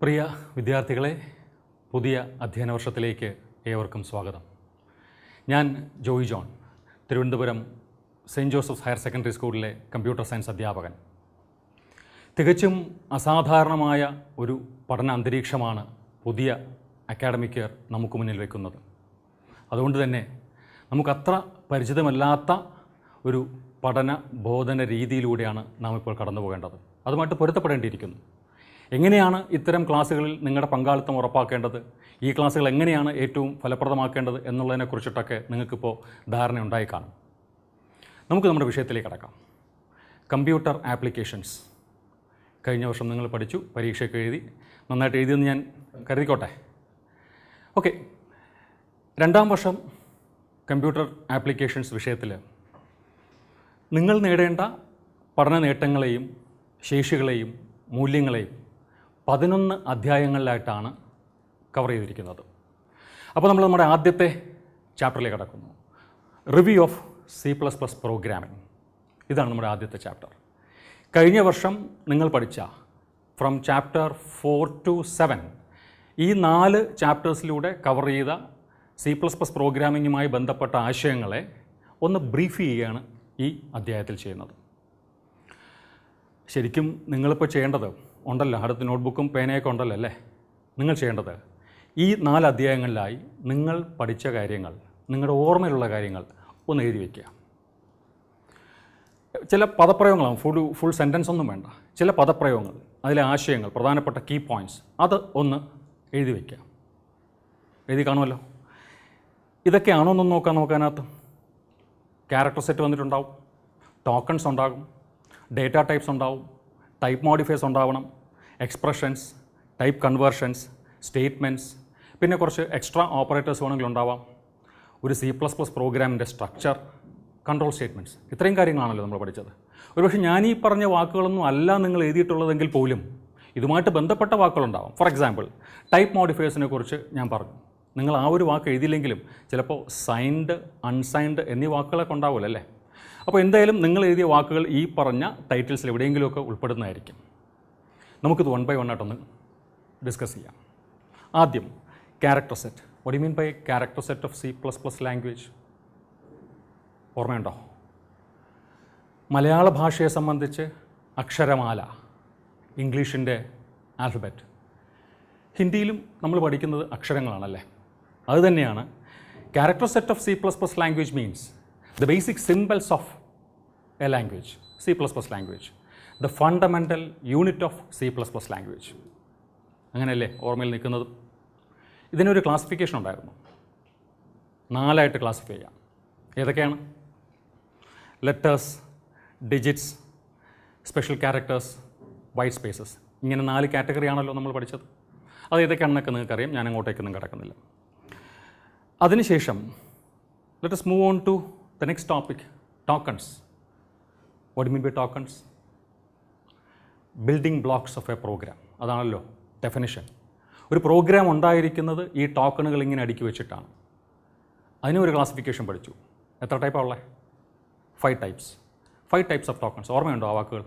പ്രിയ വിദ്യാർത്ഥികളെ, പുതിയ അധ്യയന വർഷത്തിലേക്ക് ഏവർക്കും സ്വാഗതം. ഞാൻ ജോയി ജോൺ, തിരുവനന്തപുരം സെൻറ്റ് ജോസഫ്സ് ഹയർ സെക്കൻഡറി സ്കൂളിലെ കമ്പ്യൂട്ടർ സയൻസ് അധ്യാപകൻ. തികച്ചും അസാധാരണമായ ഒരു പഠന അന്തരീക്ഷമാണ് പുതിയ അക്കാഡമിക് ഇയർ നമുക്ക് മുന്നിൽ വയ്ക്കുന്നത്. അതുകൊണ്ട് തന്നെ നമുക്കത്ര പരിചിതമല്ലാത്ത ഒരു പഠന ബോധന രീതിയിലൂടെയാണ് നാം ഇപ്പോൾ കടന്നു പോകേണ്ടത്. അതുമായിട്ട് പൊരുത്തപ്പെടേണ്ടിയിരിക്കുന്നു. എങ്ങനെയാണ് ഇത്തരം ക്ലാസ്സുകളിൽ നിങ്ങളുടെ പങ്കാളിത്തം ഉറപ്പാക്കേണ്ടത്, ഈ ക്ലാസ്സുകൾ എങ്ങനെയാണ് ഏറ്റവും ഫലപ്രദമാക്കേണ്ടത് എന്നുള്ളതിനെക്കുറിച്ചിട്ടൊക്കെ നിങ്ങൾക്കിപ്പോൾ ധാരണ ഉണ്ടായി കാണും. നമുക്ക് നമ്മുടെ വിഷയത്തിലേക്ക് കടക്കാം. Computer applications. കഴിഞ്ഞ വർഷം നിങ്ങൾ പഠിച്ചു, പരീക്ഷയൊക്കെ എഴുതി, നന്നായിട്ട് എഴുതിയെന്ന് ഞാൻ കരുതിക്കോട്ടെ. ഓക്കെ, രണ്ടാം വർഷം കമ്പ്യൂട്ടർ ആപ്ലിക്കേഷൻസ് വിഷയത്തിൽ നിങ്ങൾ നേടേണ്ട പഠന നേട്ടങ്ങളെയും ശേഷികളെയും മൂല്യങ്ങളെയും 11 അധ്യായങ്ങളിലായിട്ടാണ് കവർ ചെയ്തിരിക്കുന്നത്. അപ്പോൾ നമ്മൾ നമ്മുടെ ആദ്യത്തെ ചാപ്റ്ററിലേക്ക് കടക്കുന്നു. Review of C++ programming. ഇതാണ് നമ്മുടെ ആദ്യത്തെ ചാപ്റ്റർ. കഴിഞ്ഞ വർഷം നിങ്ങൾ പഠിച്ച ഫ്രം ചാപ്റ്റർ 4 to 7 ഈ 4 ചാപ്റ്റേഴ്സിലൂടെ കവർ ചെയ്ത C++ പ്രോഗ്രാമിങ്ങുമായി ബന്ധപ്പെട്ട ആശയങ്ങളെ ഒന്ന് ബ്രീഫ് ചെയ്യുകയാണ് ഈ അധ്യായത്തിൽ ചെയ്യുന്നത്. ശരിക്കും നിങ്ങളിപ്പോൾ ചെയ്യേണ്ടത് ഉണ്ടല്ലോ, അടുത്ത നോട്ട്ബുക്കും പേനയൊക്കെ ഉണ്ടല്ലോ അല്ലേ? നിങ്ങൾ ചെയ്യേണ്ടത് ഈ 4 അധ്യായങ്ങളിലായി നിങ്ങൾ പഠിച്ച കാര്യങ്ങൾ, നിങ്ങളുടെ ഓർമ്മയിലുള്ള കാര്യങ്ങൾ ഒന്ന് എഴുതി വയ്ക്കുക. ചില പദപ്രയോഗങ്ങളാണ്, ഫുൾ സെൻറ്റൻസ് ഒന്നും വേണ്ട. ചില പദപ്രയോഗങ്ങൾ, അതിലെ ആശയങ്ങൾ, പ്രധാനപ്പെട്ട കീ പോയിൻറ്റ്സ്, അത് ഒന്ന് എഴുതി വയ്ക്കുക. എഴുതി കാണുമല്ലോ. ഇതൊക്കെയാണോ എന്നൊന്ന് നോക്കാം. നോക്കാനകത്ത് ക്യാരക്ടർ സെറ്റ് വന്നിട്ടുണ്ടാവും, ടോക്കൺസ് ഉണ്ടാകും, ഡേറ്റ ടൈപ്സ് ഉണ്ടാവും, ടൈപ്പ് മോഡിഫയേഴ്സ് ഉണ്ടാവണം, എക്സ്പ്രഷൻസ്, ടൈപ്പ് കൺവേർഷൻസ്, സ്റ്റേറ്റ്മെൻറ്റ്സ്, പിന്നെ കുറച്ച് എക്സ്ട്രാ ഓപ്പറേറ്റേഴ്സ് വേണമെങ്കിൽ ഉണ്ടാവാം, ഒരു C++ പ്രോഗ്രാമിൻ്റെ സ്ട്രക്ചർ, കൺട്രോൾ സ്റ്റേറ്റ്മെൻറ്റ്സ്. ഇത്രയും കാര്യങ്ങളാണല്ലോ നമ്മൾ പഠിച്ചത്. ഒരുപക്ഷെ ഞാൻ ഈ പറഞ്ഞ വാക്കുകളൊന്നും അല്ല നിങ്ങൾ എഴുതിയിട്ടുള്ളതെങ്കിൽ പോലും ഇതുമായിട്ട് ബന്ധപ്പെട്ട വാക്കുകളുണ്ടാവും. ഫോർ എക്സാമ്പിൾ, ടൈപ്പ് മോഡിഫയേഴ്സിനെ കുറിച്ച് ഞാൻ പറഞ്ഞു. നിങ്ങൾ ആ ഒരു വാക്ക് എഴുതിയില്ലെങ്കിലും ചിലപ്പോൾ സൈൻഡ്, അൺസൈൻഡ് എന്നീ വാക്കുകളൊക്കെ ഉണ്ടാവുമല്ലോ അല്ലേ? അപ്പോൾ എന്തായാലും നിങ്ങൾ എഴുതിയ വാക്കുകൾ ഈ പറഞ്ഞ ടൈറ്റിൽസിൽ എവിടെയെങ്കിലുമൊക്കെ ഉൾപ്പെടുന്നതായിരിക്കും. നമുക്കിത് 1 by 1 ആയിട്ടൊന്ന് ഡിസ്കസ് ചെയ്യാം. ആദ്യം character set. What you mean by character set of C++ language? ഓർമ്മയുണ്ടോ? മലയാള ഭാഷയെ സംബന്ധിച്ച് അക്ഷരമാല, ഇംഗ്ലീഷിൻ്റെ ആൽഫബറ്റ്. ഹിന്ദിയിലും നമ്മൾ പഠിക്കുന്നത് അക്ഷരങ്ങളാണല്ലേ? അതുതന്നെയാണ് character set of C++ language means the basic symbols of a language, C++ language, the fundamental unit of C++ language. അങ്ങനെയല്ലേ ഓർമ്മയിൽ നിൽക്കുന്നത്? ഇതിനൊരു ക്ലാസിഫിക്കേഷൻ ഉണ്ടായിരുന്നു. 4 ആയിട്ട് ക്ലാസിഫൈ ചെയ്യാം. ഏതൊക്കെയാണ്? Letters, digits, special characters, white spaces. ഇങ്ങനെ 4 കാറ്റഗറി ആണല്ലോ നമ്മൾ പഠിച്ചത്. അത് ഏതൊക്കെയാണെന്നൊക്കെ നിങ്ങൾക്കറിയാം. ഞാൻ അങ്ങോട്ടേക്കൊന്നും കിടക്കുന്നില്ല. അതിനുശേഷം let us move on to the next topic, tokens. What do you mean by tokens? Building blocks of a program. അതാണല്ലോ ഡെഫിനിഷൻ. ഒരു പ്രോഗ്രാം ഉണ്ടായിരിക്കുന്നത് ഈ ടോക്കണുകൾ ഇങ്ങനെ അടുക്കി വെച്ചിട്ടാണ്. അതിനും ഒരു ക്ലാസിഫിക്കേഷൻ പഠിച്ചു. എത്ര ടൈപ്പാണ് ഉള്ളത്? 5 types. 5 types of tokens. ഓർമ്മയുണ്ടോ ആ വാക്കുകൾ?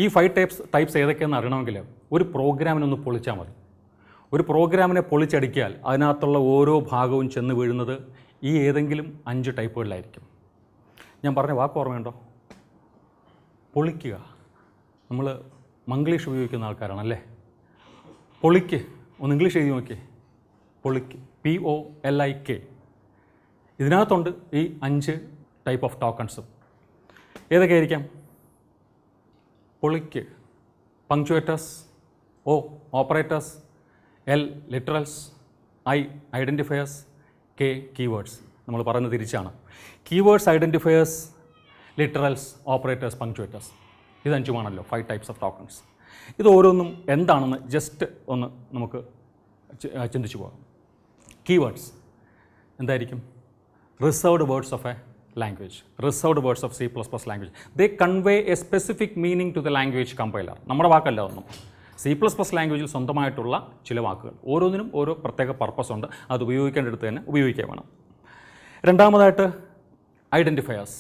ഈ 5 ടൈപ്സ് ഏതൊക്കെയെന്ന് അറിയണമെങ്കിൽ ഒരു പ്രോഗ്രാമിനൊന്ന് പൊളിച്ചാൽ മതി. ഒരു പ്രോഗ്രാമിനെ പൊളിച്ചടിക്കിയാൽ അതിനകത്തുള്ള ഓരോ ഭാഗവും ചെന്ന് വീഴുന്നത് ഈ ഏതെങ്കിലും 5 ടൈപ്പുകളിലായിരിക്കും. ഞാൻ പറഞ്ഞ വാക്ക് ഓർമ്മയുണ്ടോ? പൊളിക്കുക. നമ്മൾ മംഗ്ലീഷ് ഉപയോഗിക്കുന്ന ആൾക്കാരാണല്ലേ? പൊളിക്ക്. ഒന്ന് ഇംഗ്ലീഷ് എഴുതി നോക്കിയേ. പൊളിക്ക്. POLIK. ഇതിനകത്തുണ്ട് ഈ 5 ടൈപ്പ് ഓഫ് ടോക്കൺസും. ഏതൊക്കെയായിരിക്കാം? പൊളിക്ക്, punctuators, O operators, L literals, I identifiers, K keywords. നമ്മൾ പറയുന്നത് തിരിച്ചാണ്. Keywords, identifiers, literals, operators, punctuators. ഇത് 5 5 ടൈപ്സ് ഓഫ് ടോക്കൺസ്. ഇത് ഓരോന്നും എന്താണെന്ന് ജസ്റ്റ് ഒന്ന് നമുക്ക് ചിന്തിച്ചു പോകാം. കീവേഡ്സ് എന്തായിരിക്കും? Reserved words of a language, reserved words of C++ language. They convey a specific meaning to the language compiler. നമ്മുടെ വാക്കല്ല ഒന്നും. C++ ലാംഗ്വേജിൽ സ്വന്തമായിട്ടുള്ള ചില വാക്കുകൾ, ഓരോന്നിനും ഓരോ പ്രത്യേക പർപ്പസ് ഉണ്ട്. അത് ഉപയോഗിക്കേണ്ടടുത്ത് തന്നെ ഉപയോഗിക്കുക വേണം. രണ്ടാമതായിട്ട് ഐഡൻറ്റിഫയേഴ്സ്.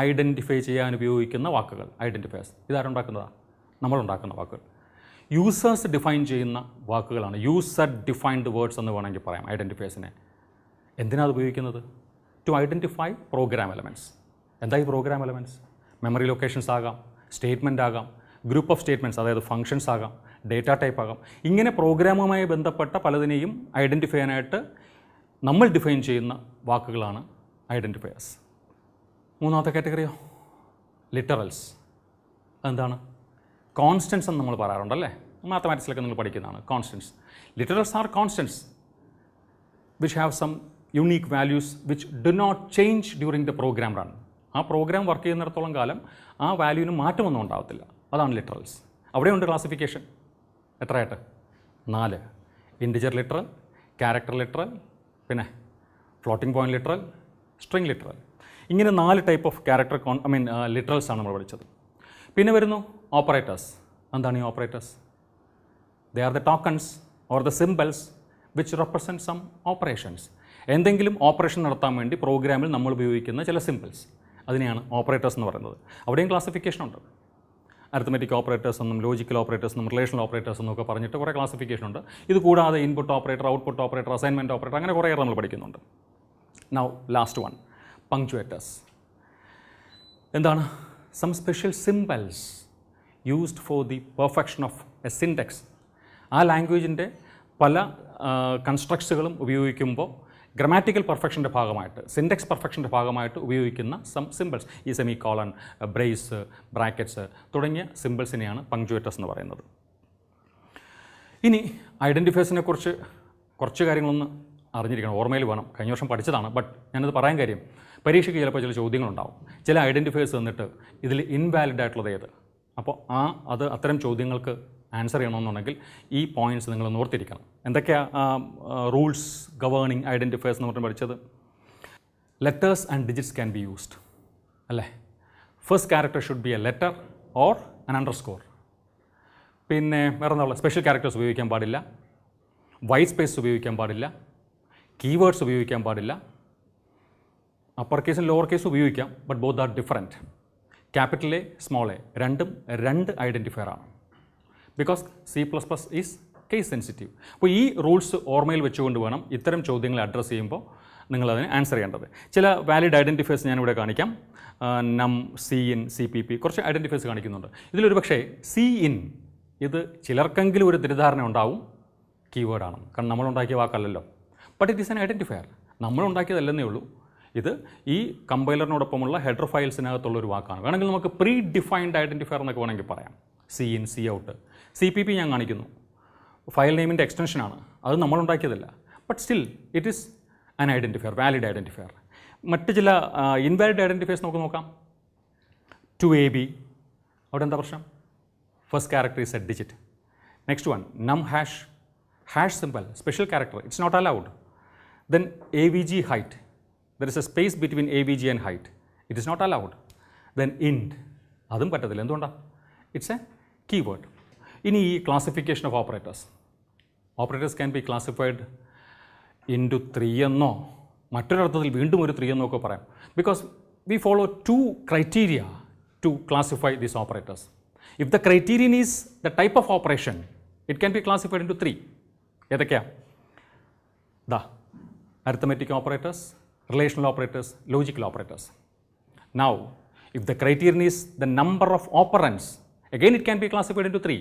ഐഡൻറ്റിഫൈ ചെയ്യാൻ ഉപയോഗിക്കുന്ന വാക്കുകൾ, ഐഡൻറ്റിഫയേഴ്സ്. ഇതാരുണ്ടാക്കുന്നതാണ്? നമ്മളുണ്ടാക്കുന്ന വാക്കുകൾ. യൂസേഴ്സ് ഡിഫൈൻ ചെയ്യുന്ന വാക്കുകളാണ്. യൂസർ ഡിഫൈൻഡ് വേർഡ്സ് എന്ന് വേണമെങ്കിൽ പറയാം ഐഡൻറ്റിഫയേഴ്സിനെ. എന്തിനാണ് അത് ഉപയോഗിക്കുന്നത്? To identify program elements. എന്താ ഈ പ്രോഗ്രാം എലമെൻറ്റ്സ്? മെമ്മറി ലൊക്കേഷൻസ് ആകാം, സ്റ്റേറ്റ്മെൻ്റ് ആകാം, ഗ്രൂപ്പ് ഓഫ് സ്റ്റേറ്റ്മെൻറ്റ്സ് അതായത് ഫങ്ഷൻസ് ആകാം, ഡേറ്റ ടൈപ്പ് ആകാം. ഇങ്ങനെ പ്രോഗ്രാമുമായി ബന്ധപ്പെട്ട പലതിനെയും ഐഡൻറ്റിഫൈ ചെയ്യാനായിട്ട് നമ്മൾ ഡിഫൈൻ ചെയ്യുന്ന വാക്കുകളാണ് ഐഡൻറ്റിഫയേഴ്സ്. മൂന്നാമത്തെ കാറ്റഗറിയോ ലിറ്ററൽസ്. അതെന്താണ്? കോൺസ്റ്റൻസ് എന്ന് നമ്മൾ പറയാറുണ്ടല്ലേ, മാത്തമാറ്റിക്സിലൊക്കെ നിങ്ങൾ പഠിക്കുന്നതാണ് constants. Literals are constants which have some unique values which do not change during the program run. ആ പ്രോഗ്രാം വർക്ക് ചെയ്യുന്നിടത്തോളം കാലം ആ വാല്യൂവിന് മാറ്റമൊന്നും ഉണ്ടാകത്തില്ല. അതാണ് ലിറ്ററൽസ്. അവിടെയുണ്ട് ക്ലാസിഫിക്കേഷൻ. എത്രയായിട്ട്? 4. ഇൻറ്റിജർ ലിറ്ററൽ, ക്യാരക്ടർ ലിറ്ററൽ, പിന്നെ floating point literal, string literal. ഇങ്ങനെ 4 ടൈപ്പ് ഓഫ് ക്യാരക്ടർ ലിറ്ററൽസ് ആണ് നമ്മൾ പഠിച്ചത്. പിന്നെ വരുന്നു ഓപ്പറേറ്റേഴ്സ്. എന്താണ് ഈ operators? They are the tokens or the symbols which represent some operations. എന്തെങ്കിലും ഓപ്പറേഷൻ നടത്താൻ വേണ്ടി പ്രോഗ്രാമിൽ നമ്മൾ ഉപയോഗിക്കുന്ന ചില സിംബൽസ്, അതിനെയാണ് ഓപ്പറേറ്റേഴ്സ് എന്ന് പറയുന്നത്. അവിടെയും ക്ലാസിഫിക്കേഷൻ ഉണ്ട്. അരിത്മെറ്റിക് ഓപ്പറേറ്റേഴ്സ് എന്നും ലോജിക്കൽ ഓപ്പറേറ്റേഴ്സ് എന്നും റിലേഷണൽ ഓപ്പറേറ്റേഴ്സ് എന്നൊക്കെ പറഞ്ഞിട്ട് കുറേ ക്ലാസിഫിക്കേഷൻ ഉണ്ട്. ഇത് കൂടാതെ input operator, output operator, assignment operator, അങ്ങനെ കുറേ നമ്മൾ പഠിക്കുന്നുണ്ട്. Now last one, punctuators. എന്താണ്? Some special symbols used for the perfection of a syntax. ആ ലാംഗ്വേജിൻ്റെ പല കൺസ്ട്രക്ട്സുകളും ഉപയോഗിക്കുമ്പോൾ ഗ്രാമാറ്റിക്കൽ പെർഫെക്ഷൻ്റെ ഭാഗമായിട്ട്, സിൻടെക്സ് പെർഫെക്ഷൻ്റെ ഭാഗമായിട്ട് ഉപയോഗിക്കുന്ന സം സിംബൽസ്, ഈ സെമി കോളൺ, ബ്രേസ്, ബ്രാക്കറ്റ്സ് തുടങ്ങിയ സിംബൽസിനെയാണ് പങ്ക്ച്വേറ്റേഴ്സ് എന്ന് പറയുന്നത്. ഇനി ഐഡൻറ്റിഫയേഴ്സിനെ കുറിച്ച് കുറച്ച് കാര്യങ്ങളൊന്ന് അറിഞ്ഞിരിക്കണം, ഓർമ്മയിൽ വേണം. കഴിഞ്ഞ വർഷം പഠിച്ചതാണ്, ബട്ട് ഞാനത് പറയാൻ കാര്യം പരീക്ഷയ്ക്ക് ചിലപ്പോൾ ചില ചോദ്യങ്ങളുണ്ടാവും. ചില ഐഡൻറ്റിഫയേഴ്സ് തന്നിട്ട് ഇതിൽ ഇൻവാലിഡ് ആയിട്ടുള്ളത് ഏത്? അപ്പോൾ അത്തരം ചോദ്യങ്ങൾക്ക് ആൻസർ ചെയ്യണമെന്നുണ്ടെങ്കിൽ ഈ പോയിൻറ്റ്സ് നിങ്ങൾ ഓർത്തിരിക്കണം. എന്തൊക്കെയാണ് റൂൾസ് ഗവേണിംഗ് ഐഡൻറ്റിഫയേഴ്സ് എന്ന് പറഞ്ഞ് പഠിച്ചത്? Letters and digits can be used അല്ലേ. First character should be a letter or an underscore. പിന്നെ വേറെ എന്താ ഉള്ളത്? സ്പെഷ്യൽ ക്യാരക്ടേഴ്സ് ഉപയോഗിക്കാൻ പാടില്ല, വൈറ്റ് സ്പേസ് ഉപയോഗിക്കാൻ പാടില്ല, കീവേഡ്സ് ഉപയോഗിക്കാൻ പാടില്ല. അപ്പർ കേസും ലോവർ കേസും ഉപയോഗിക്കാം, but both are different. Capital A, small A, രണ്ടും 2 ഐഡൻറ്റിഫയർ ആണ്. Because C++ is case sensitive. അപ്പോൾ ഈ റൂൾസ് ഓർമ്മയിൽ വെച്ചുകൊണ്ട് വേണം ഇത്തരം ചോദ്യങ്ങൾ അഡ്രസ്സ് ചെയ്യുമ്പോൾ നിങ്ങളതിന് ആൻസർ ചെയ്യേണ്ടത്. ചില വാലിഡ് ഐഡൻറ്റിഫയേഴ്സ് ഞാനിവിടെ കാണിക്കാം. നം, CIN, CPP, കുറച്ച് ഐഡൻറ്റിഫയേഴ്സ് കാണിക്കുന്നുണ്ട്. ഇതിലൊരു പക്ഷേ CIN ഇത് ചിലർക്കെങ്കിലും ഒരു തെറ്റിദ്ധാരണ ഉണ്ടാവും, കീവേഡാണ്. കാരണം നമ്മളുണ്ടാക്കിയ വാക്കല്ലല്ലോ. But it is an identifier. നമ്മളുണ്ടാക്കിയതല്ലെന്നേ ഉള്ളൂ. ഇത് ഈ കമ്പൈലറിനോടൊപ്പമുള്ള ഹെഡർ ഫയൽസിനകത്തുള്ളൊരു വാക്കാണ്. വേണമെങ്കിൽ നമുക്ക് പ്രീ ഡിഫൈൻഡ് ഐഡൻറ്റിഫയർ എന്നൊക്കെ വേണമെങ്കിൽ പറയാം. CIN, Cout, CPP ഞാൻ കാണിക്കുന്നു. ഫയൽ നെയിമിൻ്റെ എക്സ്റ്റൻഷനാണ്, അത് നമ്മളുണ്ടാക്കിയതല്ല. But still it is an identifier, valid identifier. മറ്റ് ചില ഇൻവാലിഡ് ഐഡൻറ്റിഫയേഴ്സ് നമുക്ക് നോക്കാം. 2AB, അവിടെ എന്താ പ്രശ്നം? First character is a digit. Next one, num hash symbol, special character, it's not allowed. Then AVG height, there is a space between AVG and height, it is not allowed. Then int, അതും പറ്റത്തില്ല. എന്തുകൊണ്ടാണ്? It's a keyword. ഇനി ഈ classification of operators. Operators can be classified into 3 എന്നോ മറ്റൊരർത്ഥത്തിൽ വീണ്ടും ഒരു 3 എന്നോ ഒക്കെ പറയാം. Because we follow 2 criteria to classify these operators. If the criterion is the type of operation, it can be classified into 3. ഏതൊക്കെയാണ്? Arithmetic operators, relational operators, logical operators. Now, if the criterion is the number of operands, again it can be classified into 3: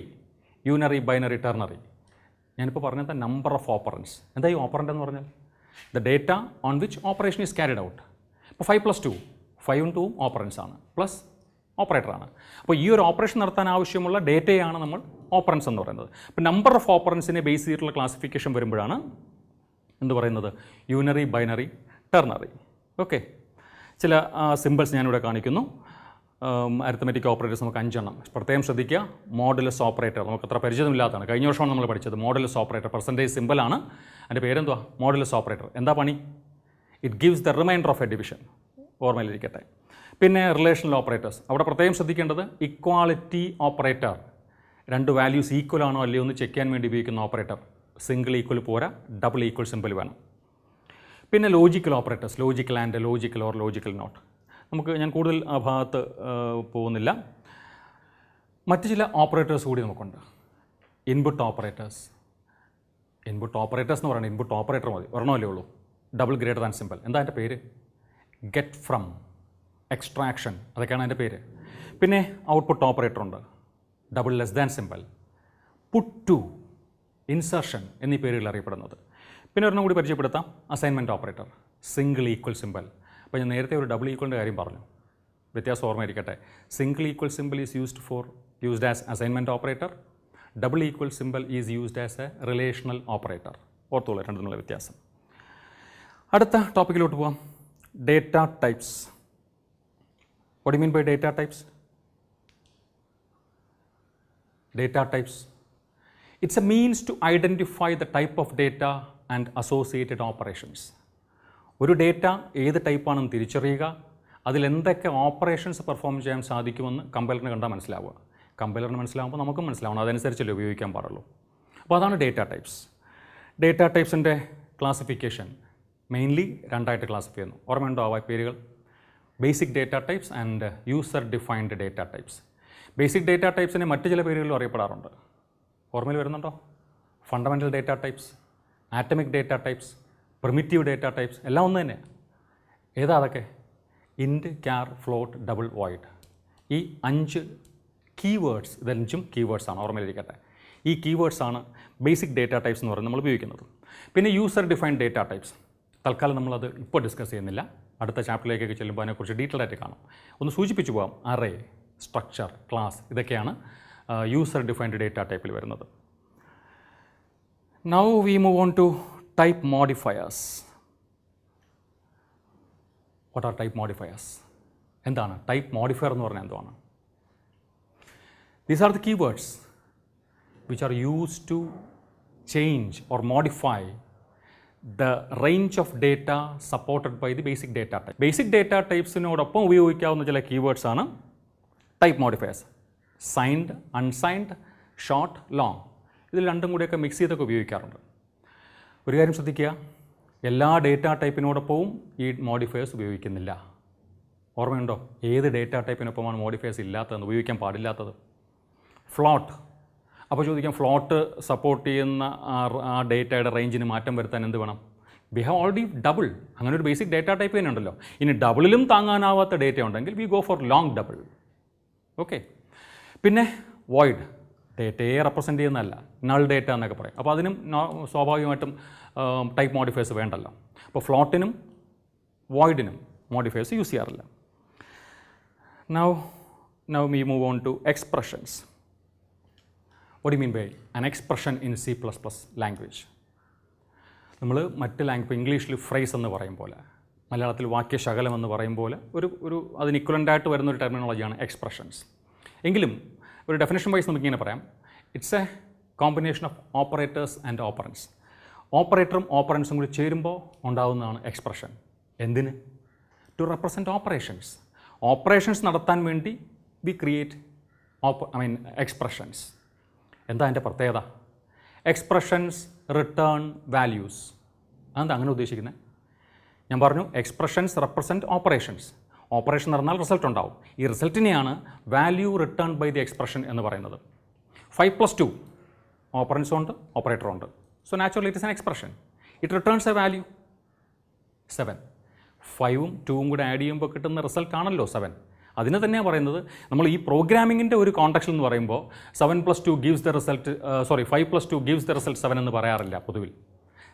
unary, binary, ternary. ഞാനിപ്പോൾ പറഞ്ഞത് number of operands. എന്താ ഈ operant എന്ന് പറഞ്ഞാൽ? The data on which operation is carried out. ഇപ്പോൾ 5+2, 5ഉം 2ഉം operands ആണ്, plus ഓപ്പറേറ്ററാണ്. അപ്പോൾ ഈ ഒരു ഓപ്പറേഷൻ നടത്താൻ ആവശ്യമുള്ള ഡേറ്റയാണ് നമ്മൾ ഓപ്പറൻസ് എന്ന് പറയുന്നത്. അപ്പോൾ നമ്പർ ഓഫ് ഓപ്പറൻസിനെ ബേസ് ചെയ്തിട്ടുള്ള ക്ലാസിഫിക്കേഷൻ വരുമ്പോഴാണ് എന്ത് പറയുന്നത്? Unary, binary, ternary. ഓക്കെ, ചില സിമ്പിൾസ് ഞാനിവിടെ കാണിക്കുന്നു. അരിത്മെറ്റിക് ഓപ്പറേറ്റേഴ്സ് നമുക്ക് 5 എണ്ണം. പ്രത്യേകം ശ്രദ്ധിക്കുക, മോഡുലസ് ഓപ്പറേറ്റർ നമുക്ക് അത്ര പരിചയമില്ലാത്തതാണ്. കഴിഞ്ഞ വർഷമാണ് നമ്മൾ പഠിച്ചത് മോഡുലസ് ഓപ്പറേറ്റർ. പെർസെൻറ്റേജ് സിമ്പിളാണ്, അതിൻ്റെ പേരെന്തുവാ? Modulus operator. എന്താ പണി? It gives the remainder of a division. ഓർമ്മയിലിരിക്കട്ടെ. പിന്നെ റിലേഷണൽ ഓപ്പറേറ്റേഴ്സ്, അവിടെ പ്രത്യേകം ശ്രദ്ധിക്കേണ്ടത് ഇക്വാളിറ്റി ഓപ്പറേറ്റർ. 2 വാല്യൂസ് ഈക്വൽ ആണോ അല്ലയോ എന്ന് ചെക്ക് ചെയ്യാൻ വേണ്ടി ഉപയോഗിക്കുന്ന ഓപ്പറേറ്റർ. സിംഗിൾ ഈക്വൽ പോരാ, ഡബിൾ ഈക്വൽ സിമ്പിൾ വേണം. പിന്നെ logical operators, logical and, logical or, logical not. ഞാൻ കൂടുതൽ ആ ഭാഗത്ത് പോകുന്നില്ല. മറ്റ് ചില ഓപ്പറേറ്റേഴ്സ് കൂടി നമുക്കുണ്ട്. Input operators. ഇൻപുട്ട് ഓപ്പറേറ്റേഴ്സ് എന്ന് പറയുന്നത് ഇൻപുട്ട് ഓപ്പറേറ്റർ മതി, ഒരെണ്ണമല്ലേ ഉള്ളൂ. Double greater than simple. എന്താ അതിൻ്റെ പേര്? ഗെറ്റ് ഫ്രം, എക്സ്ട്രാക്ഷൻ, അതൊക്കെയാണ് അതിൻ്റെ പേര്. പിന്നെ ഔട്ട്പുട്ട് ഓപ്പറേറ്റർ ഉണ്ട്, double less than symbol, put to, insertion എന്നീ പേരുകൾ അറിയപ്പെടുന്നത്. പിന്നെ ഒരെണ്ണം കൂടി പരിചയപ്പെടുത്താം, assignment operator, single equal symbol. അപ്പോൾ ഞാൻ നേരത്തെ ഒരു ഡബിൾ ഈക്വലിൻ്റെ കാര്യം പറഞ്ഞു, വ്യത്യാസം ഓർമ്മയിരിക്കട്ടെ. Single equal symbol is used as assignment operator, double equal symbol is used as a relational operator. ഓർത്തോളൂ രണ്ടിനുള്ള വ്യത്യാസം. അടുത്ത ടോപ്പിക്കിലോട്ട് പോകാം, data types. What you mean by data types? Data types. It's a means to identify the type of data and associated operations. ഒരു data ഏത് ടൈപ്പാണെന്ന് തിരിച്ചറിയുക, അതിലെന്തൊക്കെ operations perform ചെയ്യാൻ സാധിക്കുമെന്ന് കമ്പൈലറിന് കണ്ടാൽ മനസ്സിലാവുക. കമ്പൈലറിന് മനസ്സിലാവുമ്പോൾ നമുക്കും മനസ്സിലാവണം, അതനുസരിച്ചല്ലേ ഉപയോഗിക്കാൻ പാടുള്ളൂ. അപ്പോൾ അതാണ് ഡേറ്റ ടൈപ്സ്. ഡേറ്റ ടൈപ്സിൻ്റെ ക്ലാസിഫിക്കേഷൻ മെയിൻലി രണ്ടായിട്ട് ക്ലാസിഫൈ ചെയ്യുന്നു. ഓർമ്മയുണ്ടോ ആ പേരുകൾ? Basic data types and user defined data types. Basic data ടൈപ്സിനെ മറ്റ് ചില പേരുകളിലും അറിയപ്പെടാറുണ്ട്. ഓർമ്മയിൽ വരുന്നുണ്ടോ? Fundamental data types, atomic data types, primitive data types, എല്ലാം ഒന്ന് തന്നെ. ഏതാ അതൊക്കെ? Int, char, float, double, void. ഈ 5 കീവേഡ്സ്, ഇതഞ്ചും കീവേഡ്സാണ്, ഓർമ്മയിലിരിക്കട്ടെ. ഈ കീവേഡ്സാണ് ബേസിക് ഡേറ്റ ടൈപ്സ് എന്ന് പറയുന്നത് നമ്മൾ ഉപയോഗിക്കുന്നത്. പിന്നെ യൂസർ ഡിഫൈൻഡ് ഡേറ്റ ടൈപ്സ്, തൽക്കാലം നമ്മളത് ഇപ്പോൾ ഡിസ്കസ് ചെയ്യുന്നില്ല. അടുത്ത ചാപ്റ്ററിലേക്കൊക്കെ ചെല്ലുമ്പോൾ അതിനെക്കുറിച്ച് ഡീറ്റെയിൽ ആയിട്ട് കാണാം. ഒന്ന് സൂചിപ്പിച്ചു പോകാം, അറേ, സ്ട്രക്ചർ, ക്ലാസ്, ഇതൊക്കെയാണ് യൂസർ ഡിഫൈൻഡ് ഡേറ്റ ടൈപ്പിൽ വരുന്നത്. Now we move on to type modifiers. What are type modifiers? എന്താണ് ടൈപ്പ് മോഡിഫയർ എന്ന് പറഞ്ഞാൽ? എന്താണ്? These are the keywords which are used to change or modify the range of data supported by the basic data type. Basic data typesനോടൊപ്പം ഉപയോഗിക്കാവുന്ന ചില keywords ആണ് type modifiers. Signed, unsigned, short, long, ഇതിൽ രണ്ടും കൂടിയൊക്കെ mix ചെയ്തൊക്കെ ഉപയോഗിക്കാറുണ്ട്. ഒരു കാര്യം ശ്രദ്ധിക്കുക, എല്ലാ ഡേറ്റ ടൈപ്പിനോടൊപ്പവും ഈ മോഡിഫയേഴ്സ് ഉപയോഗിക്കുന്നില്ല. ഓർമ്മയുണ്ടോ ഏത് ഡേറ്റ ടൈപ്പിനൊപ്പമാണ് മോഡിഫയേഴ്സ് ഇല്ലാത്തതെന്ന്, ഉപയോഗിക്കാൻ പാടില്ലാത്തത്? ഫ്ലോട്ട്. അപ്പോൾ ചോദിക്കാം, ഫ്ലോട്ട് സപ്പോർട്ട് ചെയ്യുന്ന ആ ഡേറ്റയുടെ റേഞ്ചിന് മാറ്റം വരുത്താൻ എന്ത് വേണം? We have already double. അങ്ങനെ ഒരു ബേസിക് ഡേറ്റ ടൈപ്പ് തന്നെ ഉണ്ടല്ലോ. ഇനി ഡബിളിലും താങ്ങാനാവാത്ത ഡേറ്റ ഉണ്ടെങ്കിൽ we go for long double. Okay. പിന്നെ വോയിഡ്, ഡേറ്റയെ റെപ്രസെൻറ്റ് ചെയ്യുന്നതല്ല, നൾ ഡേറ്റ എന്നൊക്കെ പറയും. അപ്പോൾ അതിനും സ്വാഭാവികമായിട്ടും ടൈപ്പ് മോഡിഫയേഴ്സ് വേണ്ടല്ലോ. അപ്പോൾ ഫ്ലോട്ടിനും വോയിഡിനും മോഡിഫയേഴ്സ് യൂസ് ചെയ്യാറില്ല. Now we move on to expressions. What do you mean by an expression in C++ language? നമ്മൾ മറ്റ് ലാംഗ്വേജ്, ഇംഗ്ലീഷിൽ ഫ്രേസ് എന്ന് പറയും പോലെ, മലയാളത്തിൽ വാക്യശകലം എന്ന് പറയും പോലെ ഒരു അതിന് ഇക്വലൻ്റായിട്ട് വരുന്നൊരു ടെർമിനോളജിയാണ് എക്സ്പ്രഷൻസ്. എങ്കിലും ഒരു ഡെഫിനേഷൻ വൈസ് നമുക്കിങ്ങനെ പറയാം, it's a combination of operators and operands. ഓപ്പറേറ്ററും ഓപ്പറൻസും കൂടി ചേരുമ്പോൾ ഉണ്ടാകുന്നതാണ് എക്സ്പ്രഷൻ. എന്തിന്? To represent operations. ഓപ്പറേഷൻസ് നടത്താൻ വേണ്ടി വി ക്രിയേറ്റ് എക്സ്പ്രഷൻസ്. എന്താ അതിൻ്റെ പ്രത്യേകത? Expressions return values. അതെന്താ അങ്ങനെ ഉദ്ദേശിക്കുന്നത്? ഞാൻ പറഞ്ഞു, എക്സ്പ്രഷൻസ് റെപ്രസെൻറ്റ് ഓപ്പറേഷൻസ്. ഓപ്പറേഷൻ നടന്നാൽ റിസൾട്ട് ഉണ്ടാവും. ഈ റിസൾട്ടിനെയാണ് value return by the expression എന്ന് പറയുന്നത്. 5+2 ഓപ്പറൻസും ഉണ്ട്, ഓപ്പറേറ്ററും ഉണ്ട്. So naturally it is an expression. It returns a value 7. 5ഉം 2ഉം കൂടെ ആഡ് ചെയ്യുമ്പോൾ കിട്ടുന്ന റിസൾട്ട് ആണല്ലോ 7. അതിന് തന്നെയാണ് പറയുന്നത്, നമ്മൾ ഈ പ്രോഗ്രാമിങ്ങിൻ്റെ ഒരു കോൺടെക്സ്റ്റ് എന്ന് പറയുമ്പോൾ 7+2 gives the result 5+2 gives the result 7 എന്ന് പറയാറില്ല പൊതുവിൽ.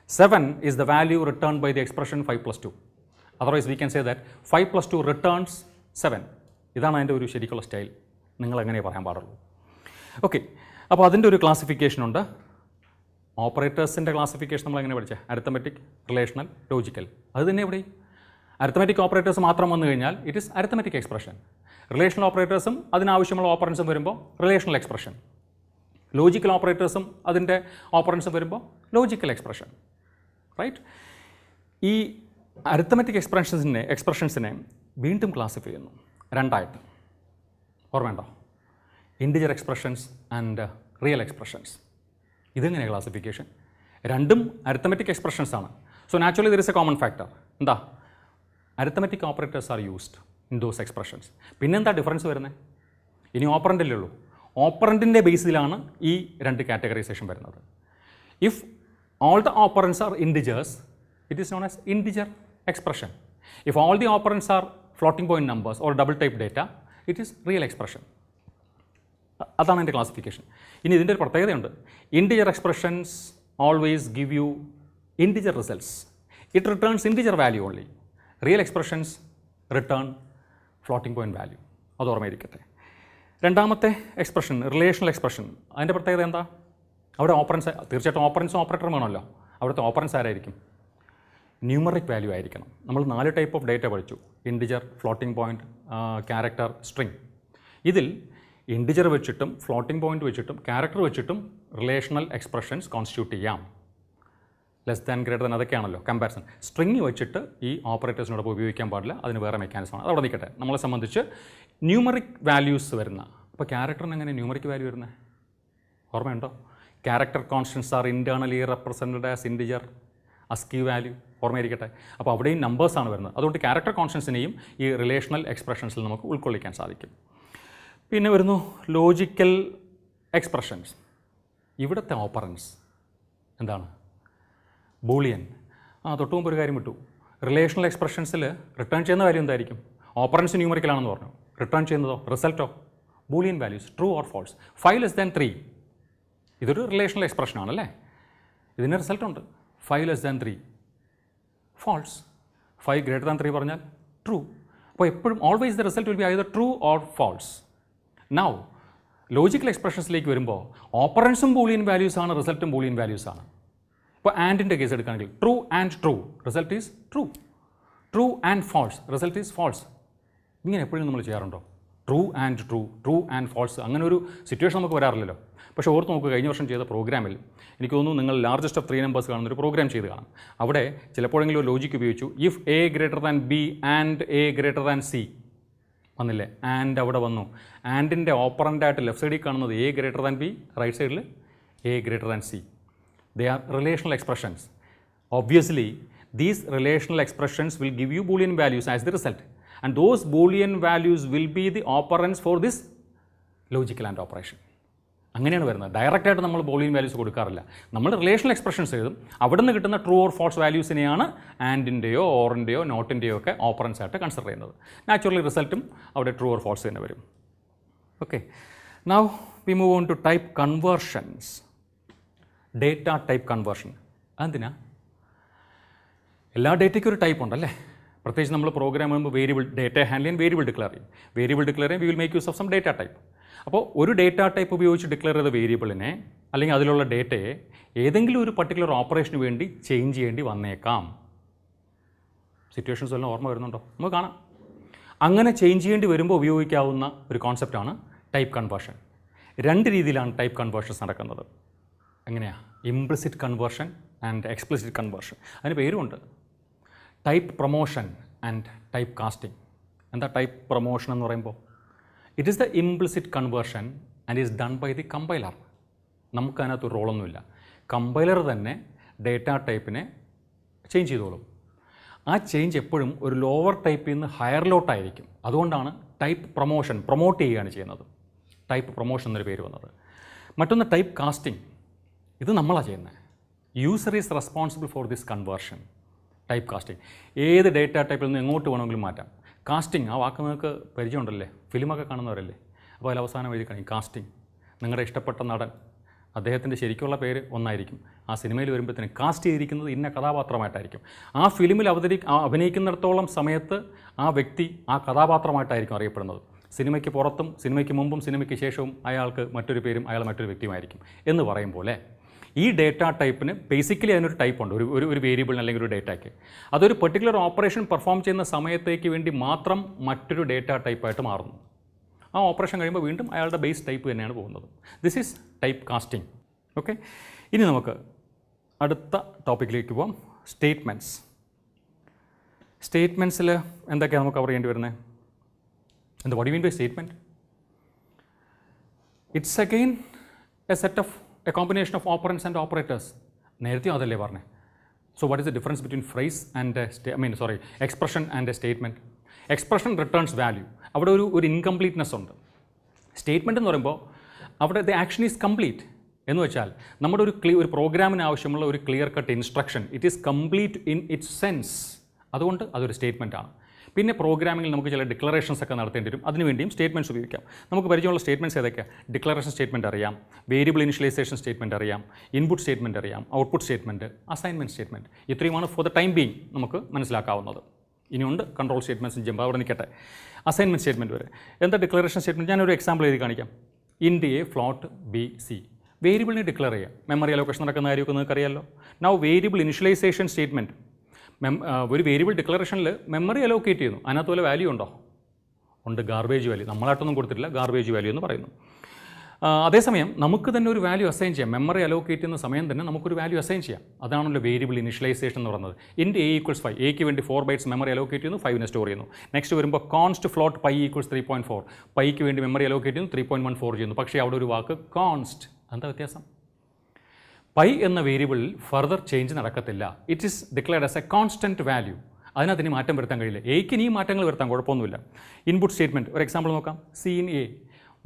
7 is the value return by the expression 5+2. Otherwise we can say that 5+2 returns 7. ഇതാണ് അതിൻ്റെ ഒരു ശരിക്കുള്ള സ്റ്റൈൽ. നിങ്ങൾ എങ്ങനെ പറയാൻ പാടുള്ളൂ. ഓക്കെ. അപ്പോൾ അതിൻ്റെ ഒരു ക്ലാസിഫിക്കേഷൻ ഉണ്ട്. ഓപ്പറേറ്റേഴ്സിൻ്റെ ക്ലാസിഫിക്കേഷൻ നമ്മൾ എങ്ങനെ പഠിച്ചത്? Arithmetic, relational, logical. അത് തന്നെ ഇവിടെ അരിത്തമെറ്റിക് ഓപ്പറേറ്റേഴ്സ് മാത്രം വന്നു കഴിഞ്ഞാൽ it is arithmetic expression. Relational ഓപ്പറേറ്റേഴ്സും അതിനാവശ്യമുള്ള ഓപ്പറൻസും വരുമ്പോൾ റിലേഷണൽ എക്സ്പ്രഷൻ. ലോജിക്കൽ ഓപ്പറേറ്റേഴ്സും അതിൻ്റെ ഓപ്പറൻസും വരുമ്പോൾ ലോജിക്കൽ എക്സ്പ്രഷൻ. റൈറ്റ്? ഈ അരിത്തമെറ്റിക് എക്സ്പ്രഷൻസിനെ വീണ്ടും ക്ലാസിഫൈ ചെയ്യുന്നു രണ്ടായിട്ട്. ഓർമ്മയുണ്ടോ? Integer expressions and real expressions. ഇതെങ്ങനെയാണ് ക്ലാസിഫിക്കേഷൻ? രണ്ടും അരിത്തമെറ്റിക് എക്സ്പ്രഷൻസ് ആണ്. So naturally there is a common factor. എന്താ? Arithmetic operators are used in those expressions. പിന്നെന്താ ഡിഫറൻസ് വരുന്നത്? ഇനി ഓപ്പറൻ്റ് അല്ലേ ഉള്ളൂ. ഓപ്പറൻറ്റിൻ്റെ ബേസിലാണ് ഈ രണ്ട് കാറ്റഗറൈസേഷൻ വരുന്നത്. If all the operands are integers, it is known as integer expression. If all the operands are floating point numbers or double type data, it is real expression. അതാണ് എൻ്റെ ക്ലാസിഫിക്കേഷൻ. ഇനി ഇതിൻ്റെ ഒരു പ്രത്യേകതയുണ്ട്. Integer expressions always give you integer results. It returns integer value only. Real expressions return floating point value. അത് ഓർമ്മയിരിക്കട്ടെ. രണ്ടാമത്തെ expression relational expression. അതിൻ്റെ പ്രത്യേകത എന്താ? അവിടെ ഓപ്പറൻസ്, തീർച്ചയായിട്ടും ഓപ്പറൻസും ഓപ്പറേറ്ററും വേണമല്ലോ. അവിടുത്തെ ഓപ്പറൻസ് ആരായിരിക്കും? ന്യൂമറിക് വാല്യൂ ആയിരിക്കണം. നമ്മൾ 4 ടൈപ്പ് ഓഫ് ഡേറ്റ പഠിച്ചു: integer, floating point, character, string. ഇതിൽ ഇൻറ്റിജർ വെച്ചിട്ടും ഫ്ലോട്ടിംഗ് പോയിൻറ്റ് വെച്ചിട്ടും ക്യാരക്ടർ വെച്ചിട്ടും റിലേഷണൽ എക്സ്പ്രഷൻസ് കോൺസ്റ്റിറ്റ്യൂട്ട് ചെയ്യാം. ലെസ് ദാൻ, ഗ്രേറ്റർ ദാൻ, അതൊക്കെയാണല്ലോ കമ്പാരിസൺ. സ്ട്രിങ് വെച്ചിട്ട് ഈ ഓപ്പറേറ്റേഴ്സിനോടൊപ്പം ഉപയോഗിക്കാൻ പാടില്ല. അതിന് വേറെ മെക്കാനിസമാണ്. അതവിടെ നിൽക്കട്ടെ. നമ്മളെ സംബന്ധിച്ച് ന്യൂമറിക് വാല്യൂസ് വരുന്ന, അപ്പോൾ ക്യാരക്ടറിന് എങ്ങനെ ന്യൂമറിക് വാല്യൂ വരുന്നത്? ഓർമ്മയുണ്ടോ? Character constants are internally represented as integer ASCII value. ഓർമ്മയിരിക്കട്ടെ. അപ്പോൾ അവിടെയും നമ്പേഴ്സാണ് വരുന്നത്. അതുകൊണ്ട് ക്യാരക്ടർ കോൺസ്റ്റൻസിനെയും ഈ റിലേഷണൽ എക്സ്പ്രഷൻസിൽ നമുക്ക് ഉൾക്കൊള്ളിക്കാൻ സാധിക്കും. പിന്നെ വരുന്നു ലോജിക്കൽ എക്സ്പ്രഷൻസ്. ഇവിടുത്തെ ഓപ്പറൻസ് എന്താണ്? ബൂളിയൻ. തൊട്ട് മുമ്പ് ഒരു കാര്യം വിട്ടു. റിലേഷണൽ എക്സ്പ്രഷൻസിൽ റിട്ടേൺ ചെയ്യുന്ന വാല്യൂ എന്തായിരിക്കും? ഓപ്പറൻസ് ന്യൂമറിക്കലാണെന്ന് പറഞ്ഞു. റിട്ടേൺ ചെയ്യുന്നതോ, റിസൾട്ടോ, Boolean values, true or false. 5 less than 3. ഇതൊരു റിലേഷണൽ എക്സ്പ്രഷൻ ആണല്ലേ. ഇതിന് റിസൾട്ട് ഉണ്ട്. 5 less than 3 false. 5 greater than 3 പറഞ്ഞാൽ ട്രൂ. അപ്പോൾ എപ്പോഴും always the result will be either true or false. Now logical എക്സ്പ്രഷൻസിലേക്ക് വരുമ്പോൾ ഓപ്പറൻസും ബൂളിയൻ വാല്യൂസ് ആണ്, റിസൾട്ടും ബൂളിയൻ വാല്യൂസ് ആണ്. ഇപ്പോൾ ആൻഡിൻ്റെ കേസ് എടുക്കുകയാണെങ്കിൽ true and true, result is true. True and false, result is false. ഇങ്ങനെ എപ്പോഴും നമ്മൾ ചെയ്യാറുണ്ടോ? True and true, true and false, അങ്ങനെ ഒരു സിറ്റുവേഷൻ നമുക്ക് വരാറില്ലല്ലോ. പക്ഷേ ഓർത്ത് നോക്കുക, കഴിഞ്ഞ വർഷം ചെയ്ത പ്രോഗ്രാമിൽ എനിക്ക് തോന്നുന്നു നിങ്ങൾ ലാർജസ്റ്റ് ഓഫ് 3 നമ്പേഴ്സ് കാണുന്നൊരു പ്രോഗ്രാം ചെയ്ത് കാണാം. അവിടെ ചിലപ്പോഴെങ്കിലും ഒരു ലോജിക്ക് ഉപയോഗിച്ചു. If A greater than B and A greater than C വന്നില്ലേ? ആൻഡ് അവിടെ വന്നു. ആൻഡിൻ്റെ ഓപ്പറൻ്റായിട്ട് ലെഫ്റ്റ് സൈഡിൽ കാണുന്നത് A greater than B, right സൈഡിൽ A greater than C. They are relational expressions. Obviously these relational expressions will give you Boolean values as the result, and those Boolean values will be the operands for this logical and operation. അങ്ങനെയാണ് വരുന്നത്. ഡയറക്റ്റായിട്ട് നമ്മൾ Boolean values കൊടുക്കാറില്ല. നമ്മൾ relational expressions എഴുതും. അവിടെ നിന്ന് കിട്ടുന്ന ട്രൂ ഓർ ഫോൾസ് വാല്യൂസിനെയാണ് ആൻഡിൻ്റെയോ ഓറിൻ്റെയോ നോട്ടിൻ്റെയോ ഒക്കെ ഓപ്പറൻസ് ആയിട്ട് കൺസിഡർ ചെയ്യുന്നത്. നാച്ചുറലി റിസൾട്ടും അവിടെ ട്രൂ ഓർ ഫോൾസ് തന്നെ വരും. Okay, now we move on to type conversions. Data type conversion. അതെന്തിനാ? എല്ലാ ഡേറ്റയ്ക്കും ഒരു ടൈപ്പ് ഉണ്ടല്ലേ. പ്രത്യേകിച്ച് നമ്മൾ പ്രോഗ്രാം ചെയ്യുമ്പോൾ വേരിയബിൾ ഡേറ്റ ഹാൻഡിൽ ചെയ്യാൻ വേരിയബിൾ ഡിക്ലെയർ ചെയ്യും. വേരിയബിൾ ഡിക്ലെയർ ചെയ്യാൻ we will make use of some data type. അപ്പോൾ ഒരു ഡേറ്റ ടൈപ്പ് ഉപയോഗിച്ച് ഡിക്ലെയർ ചെയ്ത വേരിയബിളിനെ അല്ലെങ്കിൽ അതിലുള്ള ഡേറ്റയെ ഏതെങ്കിലും ഒരു പർട്ടിക്കുലർ ഓപ്പറേഷന് വേണ്ടി ചേഞ്ച് ചെയ്യേണ്ടി വന്നേക്കാം. സിറ്റുവേഷൻസ് എല്ലാം ഓർമ്മ വരുന്നുണ്ടോ? നമുക്ക് കാണാം. അങ്ങനെ ചേഞ്ച് ചെയ്യേണ്ടി വരുമ്പോൾ ഉപയോഗിക്കാവുന്ന ഒരു കോൺസെപ്റ്റാണ് ടൈപ്പ് കൺവേർഷൻ. 2 രീതിയിലാണ് ടൈപ്പ് കൺവേർഷൻസ് നടക്കുന്നത്. എങ്ങനെയാണ്? Implicit conversion and explicit conversion. അതിന് പേരുമുണ്ട്. Type promotion and type casting. എന്താ ടൈപ്പ് പ്രൊമോഷൻ എന്ന് പറയുമ്പോൾ? It is the implicit conversion and is done by the compiler. നമുക്കതിനകത്ത് റോളൊന്നുമില്ല. കമ്പൈലർ തന്നെ ഡേറ്റ ടൈപ്പിനെ ചേഞ്ച് ചെയ്തോളും. ആ ചേഞ്ച് എപ്പോഴും ഒരു ലോവർ ടൈപ്പിൽ നിന്ന് ഹയറിലോട്ടായിരിക്കും. അതുകൊണ്ടാണ് ടൈപ്പ് പ്രൊമോഷൻ, പ്രൊമോട്ട് ചെയ്യുകയാണ് ചെയ്യുന്നത്. ടൈപ്പ് പ്രൊമോഷൻ എന്നൊരു പേര് വന്നത്. മറ്റൊന്ന് ടൈപ്പ് കാസ്റ്റിംഗ്. ഇത് നമ്മളാണ് ചെയ്യുന്നത്. User is responsible for this conversion. Type casting ഏത് ഡേറ്റ ടൈപ്പിൽ നിന്ന് എങ്ങോട്ട് വേണമെങ്കിലും മാറ്റാം. കാസ്റ്റിംഗ്, ആ വാക്ക് നിങ്ങൾക്ക് പരിചയമുണ്ടല്ലേ? ഫിലിമൊക്കെ കാണുന്നവരല്ലേ? അപ്പോൾ അതിൽ അവസാനം എഴുതി കാണിക്കും കാസ്റ്റിംഗ്. നിങ്ങളുടെ ഇഷ്ടപ്പെട്ട നടൻ, അദ്ദേഹത്തിൻ്റെ ശരിക്കുള്ള പേര് ഒന്നായിരിക്കും. ആ സിനിമയിൽ വരുമ്പോഴത്തേനും കാസ്റ്റ് ചെയ്തിരിക്കുന്നത് ഇന്ന കഥാപാത്രമായിട്ടായിരിക്കും. ആ ഫിലിമിൽ അഭിനയിക്കുന്നിടത്തോളം സമയത്ത് ആ വ്യക്തി ആ കഥാപാത്രമായിട്ടായിരിക്കും അറിയപ്പെടുന്നത്. സിനിമയ്ക്ക് പുറത്തും സിനിമയ്ക്ക് മുമ്പും സിനിമയ്ക്ക് ശേഷവും അയാൾക്ക് മറ്റൊരു പേരും അയാൾ മറ്റൊരു വ്യക്തിയുമായിരിക്കും എന്ന് പറയും പോലെ ഈ ഡേറ്റ ടൈപ്പിന് ബേസിക്കലി അതിനൊരു ടൈപ്പ് ഉണ്ട്. ഒരു വേരിയബിളിന് അല്ലെങ്കിൽ ഒരു ഡേറ്റയ്ക്ക് അതൊരു പെർട്ടിക്കുലർ ഓപ്പറേഷൻ പെർഫോം ചെയ്യുന്ന സമയത്തേക്ക് വേണ്ടി മാത്രം മറ്റൊരു ഡേറ്റ ടൈപ്പായിട്ട് മാറുന്നു. ആ ഓപ്പറേഷൻ കഴിയുമ്പോൾ വീണ്ടും അയാളുടെ ബേസ് ടൈപ്പ് തന്നെയാണ് പോകുന്നത്. This is type casting. Okay, ഇനി നമുക്ക് അടുത്ത ടോപ്പിക്കിലേക്ക് പോകാം. സ്റ്റേറ്റ്മെൻറ്റ്സ്. സ്റ്റേറ്റ്മെൻറ്റ്സിൽ എന്തൊക്കെയാണ് നമുക്ക് കവർ ചെയ്യേണ്ടി വരുന്നത്? What do you mean by statement? It's again a combination of operands and operators. നേരത്തെ അതല്ലേ പറഞ്ഞത്? So what is the difference between phrase and expression and a statement? Expression returns value. അവിടെ ഒരു incompleteness ഉണ്ട്. Statement എന്ന് പറയുമ്പോൾ അവിടെ the action is complete എന്ന് വെച്ചാൽ നമ്മുടെ ഒരു പ്രോഗ്രാമിന് ആവശ്യമുള്ള ഒരു clear cut instruction it is complete in its sense. അതുകൊണ്ട് അതൊരു സ്റ്റേറ്റ്മെൻറ്റാണ്. പിന്നെ പ്രോഗ്രാമിങ്ങിൽ നമുക്ക് ചില ഡിക്ലറേഷൻസ് ഒക്കെ നടത്തേണ്ടി വരും. അതിനുവേണ്ടിയും സ്റ്റേറ്റ്മെൻറ്റ്സ് ഉപയോഗിക്കാം. നമുക്ക് പരിചയമുള്ള സ്റ്റേറ്റ്മെൻറ്റ്സ് ഏതൊക്കെയാണ്? ഡിക്ലറേഷൻ സ്റ്റേറ്റ്മെൻറ്റ് അറിയാം, വേരിയബിൾ ഇനിഷ്യലൈസേഷൻ സ്റ്റേറ്റ്മെൻറ്റ് അറിയാം, ഇൻപുട്ട് സ്റ്റേറ്റ്മെൻറ്റ് അറിയാം, ഔട്ട്പുട്ട് സ്റ്റേറ്റ്മെൻറ്റ്, അസൈൻമെൻറ്റ് സ്റ്റേറ്റ്മെൻറ്റ്. ഇത്രയുമാണ് ഫോർ ദ ടൈം ബീങ് നമുക്ക് മനസ്സിലാക്കാവുന്നത്. ഇനിയുണ്ട് കൺട്രോൾ സ്റ്റേറ്റ്മെൻറ്റ്സും ജമ്പ്, അവിടെ നിൽക്കട്ടെ. അസൈൻമെൻറ്റ് സ്റ്റേറ്റ്മെൻറ്റ് വരെ എന്താ ഡിക്ലറേഷൻ സ്റ്റേറ്റ്മെൻറ്റ്? ഞാനൊരു എക്സാമ്പിൾ എഴുതി കാണിക്കാം. Int a float b c. വേരിയബിളിനെ ഡിക്ലെയർ ചെയ്യാം. മെമ്മറി അലോക്കേഷൻ നടക്കുന്ന കാര്യമൊക്കെ നിങ്ങൾക്ക് അറിയാമല്ലോ. Now variable initialization statement. ഒരു വേരിയബിൾ ഡിക്ലറേഷനിൽ മെമ്മറി അലോക്കേറ്റ് ചെയ്യുന്നു. അതിനകത്ത് വല്ല വാല്യൂ ഉണ്ടോ? ഉണ്ട്, ഗാർബേജ് വാല്യൂ. നമ്മളായിട്ടൊന്നും കൊടുത്തിട്ടില്ല, ഗാർബേജ് വാല്യൂ എന്ന് പറയുന്നു. അതേസമയം നമുക്ക് തന്നെ ഒരു വാല്യൂ അസൈൻ ചെയ്യാം. മെമ്മറി അലോക്കേറ്റ് ചെയ്യുന്ന സമയം തന്നെ നമുക്കൊരു വാല്യൂ അസൈൻ ചെയ്യാം. അതാണല്ലോ വേരിയബിൾ ഇനിഷ്യലൈസേഷൻ എന്ന് പറയുന്നത്. ഇൻറ്റ് എ ഈക്വൽസ് 5. എക്ക് വേണ്ടി 4 ബൈറ്റ്സ് മെമ്മറി അലോക്കേറ്റ് ചെയ്യുന്നു, 5നെ സ്റ്റോർ ചെയ്യുന്നു. നെക്സ്റ്റ് വരുമ്പോൾ കോൺസ്റ്റ് ഫ്ലോട്ട് പൈ ഈക്വൽസ് 3.4. പൈക്ക് വേണ്ടി മെമ്മറി അലോക്കേറ്റ് ചെയ്യുന്നു, 3.14 ചെയ്യുന്നു. പക്ഷേ അവിടെ ഒരു വാക്ക് കോൺസ്റ്റ്. എന്താ വ്യത്യാസം? പൈ എന്ന വേരിയബിളിൽ ഫർദർ ചേഞ്ച് നടക്കത്തില്ല. It is declared as A constant value. അതിനകത്ത് ഇനി മാറ്റം വരുത്താൻ കഴിയില്ല. എക്ക് ഇനി മാറ്റങ്ങൾ വരുത്താൻ കുഴപ്പമൊന്നുമില്ല. ഇൻപുട്ട് സ്റ്റേറ്റ്മെൻറ്റ് ഒരു എക്സാമ്പിൾ നോക്കാം. സി ഇൻ എ,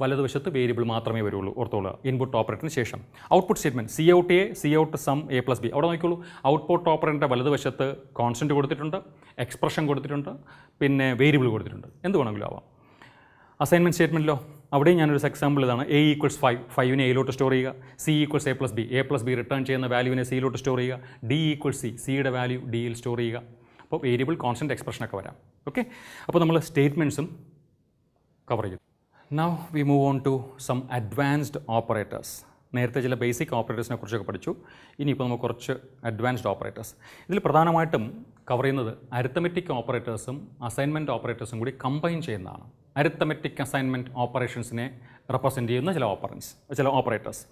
വലതുവശത്ത് വേരിയബിൾ മാത്രമേ വരുള്ളൂ, ഓർത്തോളുക. ഇൻപുട്ട് ഓപ്പറേറ്ററിന് ശേഷം output statement C out a, cout sum a plus b. അവിടെ നോക്കിക്കോളൂ, ഔട്ട്പുട്ട് ഓപ്പറേറ്ററിൻ്റെ വലതുവശത്ത് കോൺസ്റ്റൻറ്റ് കൊടുത്തിട്ടുണ്ട്, എക്സ്പ്രഷൻ കൊടുത്തിട്ടുണ്ട്, പിന്നെ വേരിയബിൾ കൊടുത്തിട്ടുണ്ട്. എന്ത് വേണമെങ്കിലും ആവാം. അസൈൻമെൻറ്റ് സ്റ്റേറ്റ്മെൻറ്റിലോ അവിടെയും ഞാനൊരു എക്സാമ്പിൾ ഇതാണ്. എ ഈക്വൽസ് 5, 5നെ എയിലോട്ട് സ്റ്റോർ ചെയ്യുക. C equals a plus b return ചെയ്യുന്ന വാല്യൂവിനെ സിയിലോട്ട് സ്റ്റോർ ചെയ്യുക. ഡി ഈക്വൽസ് സി, സിയുടെ വാല്യൂ ഡിയിൽ സ്റ്റോർ ചെയ്യുക. അപ്പോൾ വേരിയബിൾ കോൺസ്റ്റൻറ്റ് എക്സ്പ്രഷനൊക്കെ വരാം. ഓക്കെ, അപ്പോൾ നമ്മൾ സ്റ്റേറ്റ്മെൻറ്റ്സും കവർ ചെയ്തു. Now we move on to some advanced operators. നേരത്തെ ചില ബേസിക് ഓപ്പറേറ്റേഴ്സിനെ കുറിച്ചൊക്കെ പഠിച്ചു. ഇനിയിപ്പോൾ നമുക്ക് കുറച്ച് അഡ്വാൻസ്ഡ് ഓപ്പറേറ്റേഴ്സ്. ഇതിൽ പ്രധാനമായിട്ടും കവർ ചെയ്യുന്നത് അരിത്തമെറ്റിക് ഓപ്പറേറ്റേഴ്സും അസൈൻമെൻറ്റ് ഓപ്പറേറ്റേഴ്സും കൂടി കമ്പൈൻ ചെയ്യുന്നതാണ്. അരിത്തമെറ്റിക് അസൈൻമെൻറ്റ് ഓപ്പറേഷൻസിനെ റെപ്രസെൻറ്റ് ചെയ്യുന്ന ചില ഓപ്പറേറ്റേഴ്സ്.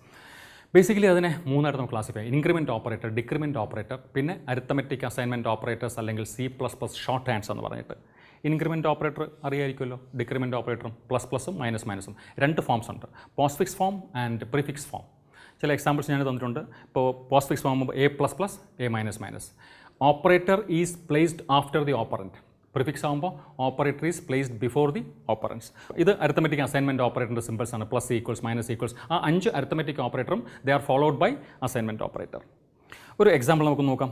ബേസിക്കലി അതിനെ മൂന്നായിട്ട് നമുക്ക് ക്ലാസിഫൈ ചെയ്യാം. ഇൻക്രിമെൻറ്റ് ഓപ്പറേറ്റർ, ഡിക്രിമെൻറ്റ് ഓപ്പറേറ്റർ, പിന്നെ അരിത്തമെറ്റിക് അസൈൻമെൻറ്റ് ഓപ്പറേറ്റേഴ്സ് അല്ലെങ്കിൽ C++ ഷോർട്ട് ഹാൻഡ്സ് എന്ന് പറഞ്ഞിട്ട്. ഇൻക്രിമെൻറ്റ് ഓപ്പറേറ്റർ അറിയായിരിക്കുമല്ലോ. ഡിക്രിമെൻറ്റ് ഓപ്പറേറ്ററും പ്ലസും മൈനസും രണ്ട് ഫോംസ് ഉണ്ട്. Postfix form and prefix form. ചില എക്സാമ്പിൾസ് ഞാൻ തന്നിട്ടുണ്ട്. ഇപ്പോൾ postfix form A++, A-. Operator is placed after the operand. Prefix ആകുമ്പോൾ operator is placed before the operands. ഇത് അരിത്തമെറ്റിക് അസൈൻമെൻറ്റ് ഓപ്പറേറ്ററിൻ്റെ സിമ്പിൾസ് ആണ്. Plus equals, minus equals. ആ 5 arithmetic ഓപ്പറേറ്ററും they are followed by assignment operator. ഒരു example നമുക്ക് നോക്കാം.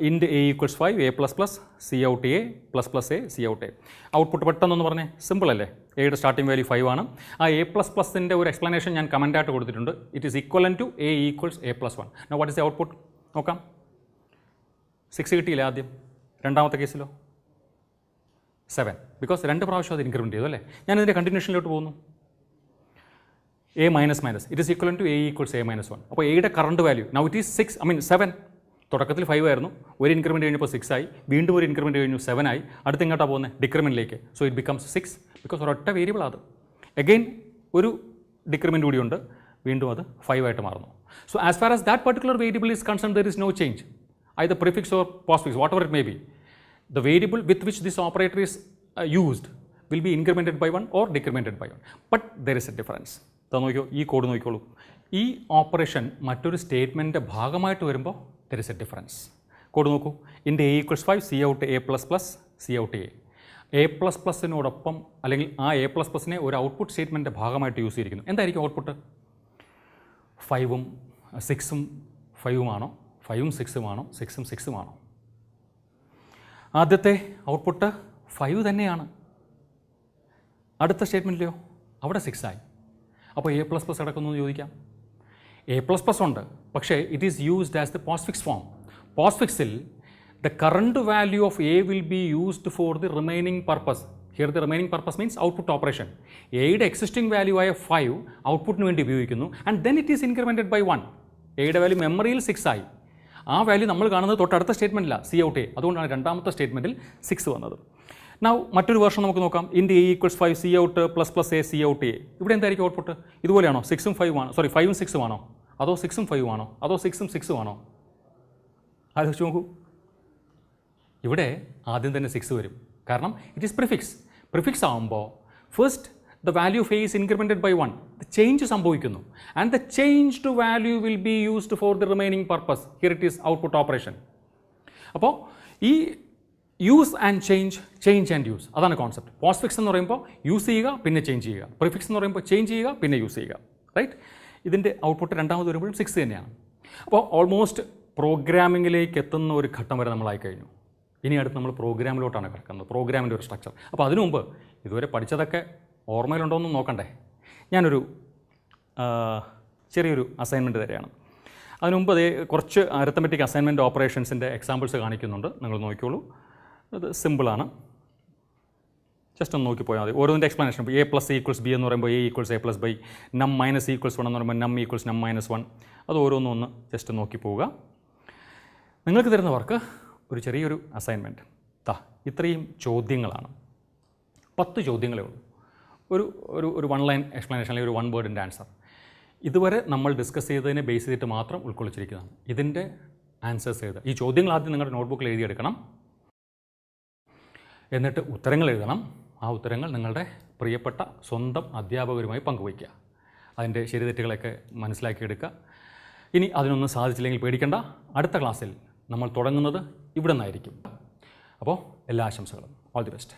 Int A equals 5, A++, C out A ++A, C out A. Output പെട്ടെന്നൊന്ന് പറഞ്ഞേ, simple അല്ലേ? എയുടെ സ്റ്റാർട്ടിംഗ് വാല്യൂ 5 ആണ്. ആ A++ൻ്റെ ഒരു എക്സ്പ്ലനേഷൻ ഞാൻ കമൻറ്റായിട്ട് കൊടുത്തിട്ടുണ്ട്. It is equivalent to A equals A+1. Now what is the output? നോക്കാം. 6 കിട്ടിയില്ല ആദ്യം. രണ്ടാമത്തെ കേസിലോ 7, ബിക്കോസ് 2 പ്രാവശ്യം അത് ഇൻക്രിമെൻറ്റ് ചെയ്തു അല്ലേ? ഞാനിതിൻ്റെ കണ്ടിന്യൂഷനിലോട്ട് പോകുന്നു. A-, it is equivalent to A equals A-1. അപ്പോൾ എയുടെ current value now it is 7. തുടക്കത്തിൽ 5 ആയിരുന്നു, ഒരു ഇൻക്രിമെൻറ്റ് കഴിഞ്ഞപ്പോൾ 6 ആയി, വീണ്ടും ഒരു ഇൻക്രിമെൻറ്റ് കഴിഞ്ഞു 7 ആയി. അടുത്ത് ഇങ്ങോട്ടാണ് പോകുന്നത്, ഡിക്രിമെൻറ്റിലേക്ക്. സോ ഇറ്റ് ബിക്കംസ് 6 ബിക്കോസ് ഒരൊറ്റ വേരിയബിൾ അത്. എഗെയിൻ ഒരു ഡിക്രിമെൻറ്റ് കൂടിയുണ്ട്, വീണ്ടും അത് 5 ആയിട്ട് മാറുന്നു. So as far as that particular variable is concern there is no change. either prefix or postfix, whatever it may be. The variable with which this operator is used will be incremented by 1 or decremented by 1. But there is a difference. നോക്കിയോ, ഈ code നോക്കിക്കോളൂ. ഈ operation മറ്റൊരു സ്റ്റേറ്റ്മെൻറ്റിൻ്റെ ഭാഗമായിട്ട് വരുമ്പോൾ there is a difference. Code നോക്കൂ. Int A equals 5, C out A++, C out A. A++നോടൊപ്പം അല്ലെങ്കിൽ ആ A++നെ ഒരു ഔട്ട്പുട്ട് സ്റ്റേറ്റ്മെൻറ്റിൻ്റെ ഭാഗമായിട്ട് യൂസ് ചെയ്തിരിക്കുന്നു. എന്തായിരിക്കും ഔട്ട്പുട്ട്? 5ഉം 6ഉം 5ഉമാണോ? 5ഉം 6ഉമാണോ? 6ഉം 6ഉമാണോ? ആദ്യത്തെ ഔട്ട്പുട്ട് 5 തന്നെയാണ്. അടുത്ത സ്റ്റേറ്റ്മെൻറ്റിലെയോ അവിടെ 6 ആയി. അപ്പോൾ A++ കിടക്കുന്നു എന്ന് ചോദിക്കാം. A++ ഉണ്ട്, പക്ഷേ it is used as the postfix form. പോസ്റ്റ്ഫിക്സിൽ the current value of A will be used for the remaining purpose. Here the remaining purpose means output operation. എയുടെ എക്സിസ്റ്റിംഗ് വാല്യൂ ആയ 5 ഔട്ട്പുട്ടിന് വേണ്ടി ഉപയോഗിക്കുന്നു. And then it is incremented by 1. എയുടെ value മെമ്മറിയിൽ 6 ആയി. ആ വാല്യൂ നമ്മൾ കാണുന്നത് തൊട്ടടുത്ത സ്റ്റേറ്റ്മെൻറ്റില്ല, സി ഔട്ട് എ. അതുകൊണ്ടാണ് രണ്ടാമത്തെ സ്റ്റേറ്റ്മെൻറ്റിൽ 6 വന്നത്. നൗ മറ്റൊരു വേർഷൻ നമുക്ക് നോക്കാം. ഇൻറ്റ് A equals 5, C out ++A, C out A. ഇവിടെ എന്തായിരിക്കും ഔട്ട്പുട്ട്? ഇതുപോലെയാണോ? 6ഉം 5ഉം ആണോ? 5ഉം 6ഉം ആണോ? അതോ 6ഉം 5ഉം ആണോ? അതോ 6ഉം 6ഉം ആണോ? ആലോചിച്ച് നോക്കൂ. ഇവിടെ ആദ്യം തന്നെ 6 വരും, കാരണം ഇറ്റ് ഈസ് പ്രിഫിക്സ്. പ്രിഫിക്സ് ആകുമ്പോൾ first the value of A is incremented by 1. The change സംഭവിക്കുന്നു. And the changed value will be used for the remaining purpose. Here it is output operation. അപ്പോൾ ഈ use and change and use, അതാണ് concept. Postfix എന്ന് പറയുമ്പോൾ use ചെയ്യുക പിന്നെ change ചെയ്യുക. Prefix എന്ന് പറയുമ്പോൾ ചേഞ്ച് ചെയ്യുക പിന്നെ യൂസ് ചെയ്യുക. റൈറ്റ്. ഇതിൻ്റെ ഔട്ട്പുട്ട് രണ്ടാമത് വരുമ്പോഴും 6 തന്നെയാണ്. അപ്പോൾ ഓൾമോസ്റ്റ് പ്രോഗ്രാമിങ്ങിലേക്ക് എത്തുന്ന ഒരു ഘട്ടം വരെ നമ്മളായി കഴിഞ്ഞു. ഇനി അടുത്ത് നമ്മൾ പ്രോഗ്രാമിലോട്ടാണ് കിടക്കുന്നത്, പ്രോഗ്രാമിൻ്റെ ഒരു സ്ട്രക്ചർ. അപ്പോൾ അതിനു മുമ്പ് ഇതുവരെ പഠിച്ചതൊക്കെ ഓർമ്മയിലുണ്ടോ എന്ന് നോക്കണ്ടേ. ഞാനൊരു ചെറിയൊരു അസൈൻമെൻറ്റ് തരികയാണ്. അതിനു മുമ്പ് അതേ കുറച്ച് അരിത്തമെറ്റിക് അസൈൻമെൻറ്റ് ഓപ്പറേഷൻസിൻ്റെ എക്സാമ്പിൾസ് കാണിക്കുന്നുണ്ട്, നിങ്ങൾ നോക്കിക്കോളൂ. അത് സിമ്പിളാണ്, ജസ്റ്റ് ഒന്ന് നോക്കിപ്പോയാൽ മതി. ഓരോന്നിൻ്റെ എക്സ്പ്ലനേഷൻ. ഇപ്പോൾ A+C=B എന്ന് പറയുമ്പോൾ A=A+B, num-E=1 എന്ന് പറയുമ്പോൾ num=num-1. അത് ഓരോന്നൊന്ന് ജസ്റ്റ് നോക്കി പോവുക. നിങ്ങൾക്ക് തരുന്ന വർക്ക് ഒരു ചെറിയൊരു അസൈൻമെൻറ്റ്. ഇത്രയും ചോദ്യങ്ങളാണ്, 10 ചോദ്യങ്ങളേ ഉള്ളൂ. ഒരു 1 ലൈൻ എക്സ്പ്ലനേഷൻ അല്ലെങ്കിൽ ഒരു 1 വേർഡിൻ്റെ ആൻസർ. ഇതുവരെ നമ്മൾ ഡിസ്കസ് ചെയ്തതിനെ ബേസ് ചെയ്തിട്ട് മാത്രം ഉൾക്കൊള്ളിച്ചിരിക്കുന്നതാണ്. ഇതിൻ്റെ ആൻസേഴ്സ് എഴുതുക. ഈ ചോദ്യങ്ങൾ ആദ്യം നിങ്ങളുടെ നോട്ട്ബുക്കിൽ എഴുതിയെടുക്കണം. എന്നിട്ട് ഉത്തരങ്ങൾ എഴുതണം. ആ ഉത്തരങ്ങൾ നിങ്ങളുടെ പ്രിയപ്പെട്ട സ്വന്തം അധ്യാപകരുമായി പങ്കുവയ്ക്കുക. അതിൻ്റെ ശരി തെറ്റുകളൊക്കെ മനസ്സിലാക്കിയെടുക്കുക. ഇനി അതിനൊന്നും സാധിച്ചില്ലെങ്കിൽ പേടിക്കേണ്ട, അടുത്ത ക്ലാസ്സിൽ നമ്മൾ തുടങ്ങുന്നത് ഇവിടെ നിന്നായിരിക്കും. അപ്പോൾ എല്ലാ ആശംസകളും. All the best.